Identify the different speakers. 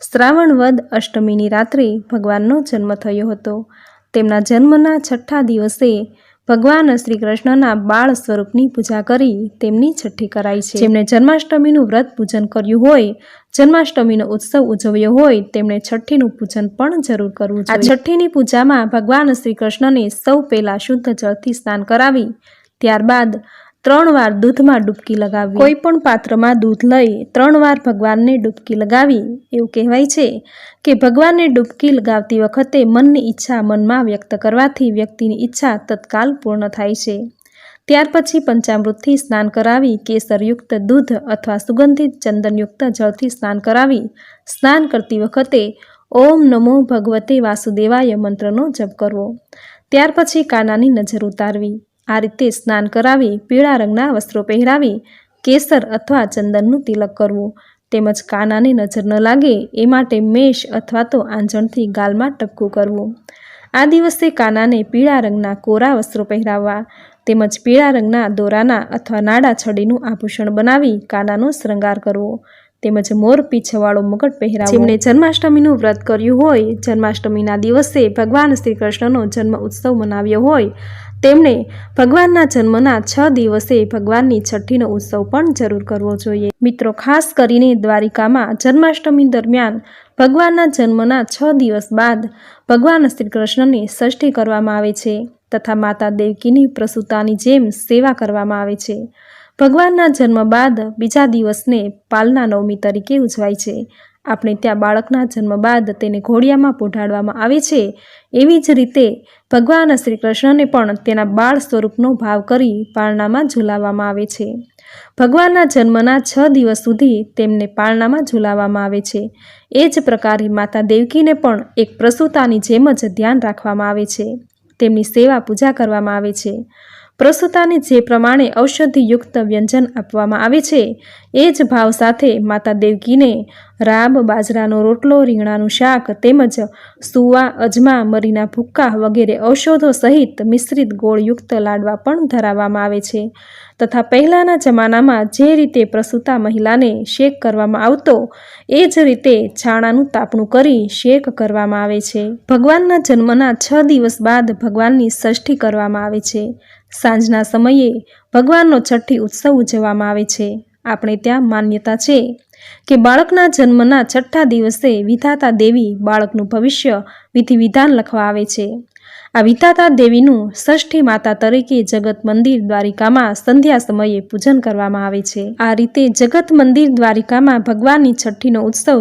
Speaker 1: શ્રાવણ વદ અષ્ટમીની રાત્રે ભગવાનનો જન્મ થયો હતો। તેમના જન્મના છઠ્ઠા દિવસે ભગવાન શ્રી કૃષ્ણના બાળ સ્વરૂપની પૂજા કરી તેમની છઠ્ઠી કરાઈ છે। જેમણે જન્માષ્ટમીનું વ્રત પૂજન કર્યું હોય, જન્માષ્ટમીનો ઉત્સવ ઉજવ્યો હોય, તેમણે છઠ્ઠીનું પૂજન પણ જરૂર કરવું જોઈએ। આ છઠ્ઠીની પૂજામાં ભગવાન શ્રી કૃષ્ણને સૌ પહેલા શુદ્ધ જળથી સ્નાન કરાવી ત્યારબાદ 3 વાર દૂધમાં ડૂબકી લગાવવી। કોઈ પણ પાત્રમાં દૂધ લઈ 3 વાર ભગવાનને ડૂબકી લગાવી। એવું કહેવાય છે કે ભગવાનને ડૂબકી લગાવતી વખતે મનની ઈચ્છા મનમાં વ્યક્ત કરવાથી વ્યક્તિની ઈચ્છા તત્કાલ પૂર્ણ થાય છે। ત્યાર પછી પંચામૃતથી સ્નાન કરાવી કેસરયુક્ત દૂધ અથવા સુગંધિત ચંદનયુક્ત જળથી સ્નાન કરાવી સ્નાન કરતી વખતે ઓમ નમો ભગવતે વાસુદેવાય મંત્રનો જપ કરવો। ત્યાર પછી કાનાની નજર ઉતારવી। આ રીતે સ્નાન કરાવી પીળા રંગના વસ્ત્રો પહેરાવી કેસર અથવા ચંદનનું તિલક કરવું, તેમજ કાનાને નજર ન લાગે એ માટે મેષ અથવા તો આંજણથી ગાલમાં ટપકું કરવું। આ દિવસે કાનાને પીળા રંગના કોરા વસ્ત્રો પહેરાવવા તેમજ પીળા રંગના દોરાના અથવા નાડા છડીનું આભૂષણ બનાવી કાનાનો શ્રૃંગાર કરવો તેમજ મોર પીંછવાળો મુગટ પહેરાવવો। જેમણે જન્માષ્ટમીનું વ્રત કર્યું હોય, જન્માષ્ટમીના દિવસે ભગવાન શ્રી કૃષ્ણનો જન્મ ઉત્સવ મનાવ્યો હોય, તેમણે ભગવાનના જન્મના 6 દિવસે ભગવાનની છઠ્ઠીનો ઉત્સવ પણ જરૂર કરવો જોઈએ। મિત્રો, ખાસ કરીને દ્વારિકામાં જન્માષ્ટમી દરમિયાન ભગવાનના જન્મના 6 દિવસ બાદ ભગવાન શ્રી કૃષ્ણની ષષ્ઠી કરવામાં આવે છે તથા માતા દેવકીની પ્રસૂતાની જેમ સેવા કરવામાં આવે છે। ભગવાનના જન્મ બાદ બીજા દિવસને પાલના નવમી તરીકે ઉજવાય છે। આપણે ત્યાં બાળકના જન્મ બાદ તેને ઘોડિયામાં પોઢાડવામાં આવે છે। એવી જ રીતે ભગવાન શ્રી કૃષ્ણને પણ તેના બાળ સ્વરૂપનો ભાવ કરી પારણામાં ઝૂલાવવામાં આવે છે। ભગવાનના જન્મના 6 દિવસ સુધી તેમને પારણામાં ઝૂલાવવામાં આવે છે। એ જ પ્રકારે માતા દેવકીને પણ એક પ્રસૂતાની જેમ જ ધ્યાન રાખવામાં આવે છે, તેમની સેવા પૂજા કરવામાં આવે છે। પ્રસૂતાને જે પ્રમાણે ઔષધિયુક્ત વ્યંજન આપવામાં આવે છે એ જ ભાવ સાથે માતા દેવકીને રાબ, બાજરાનો રોટલો, રીંગણાનું શાક તેમજ સુવા, અજમા, મરીના ભૂક્કા વગેરે ઔષધો સહિત મિશ્રિત ગોળયુક્ત લાડવા પણ ધરાવવામાં આવે છે તથા પહેલાંના જમાનામાં જે રીતે પ્રસૂતા મહિલાને શેક કરવામાં આવતો એ જ રીતે છાણાનું તાપણું કરી શેક કરવામાં આવે છે। ભગવાનના જન્મના 6 દિવસ બાદ ભગવાનની ષષ્ઠી કરવામાં આવે છે। સાંજના સમયે ભગવાનનો છઠ્ઠી ઉત્સવ ઉજવવામાં આવે છે। આપણે ત્યાં માન્યતા છે કે બાળકના જન્મના 6ઠ્ઠા દિવસે વિધાતા દેવી બાળકનું ભવિષ્ય વિધિ વિધાન લખવા આવે છે। આ વિધાતા દેવીનું ષષ્ઠી માતા તરીકે જગત મંદિર દ્વારિકામાં સંધ્યા સમયે પૂજન કરવામાં આવે છે। આ રીતે જગત મંદિર દ્વારિકામાં ભગવાનની છઠ્ઠીનો ઉત્સવ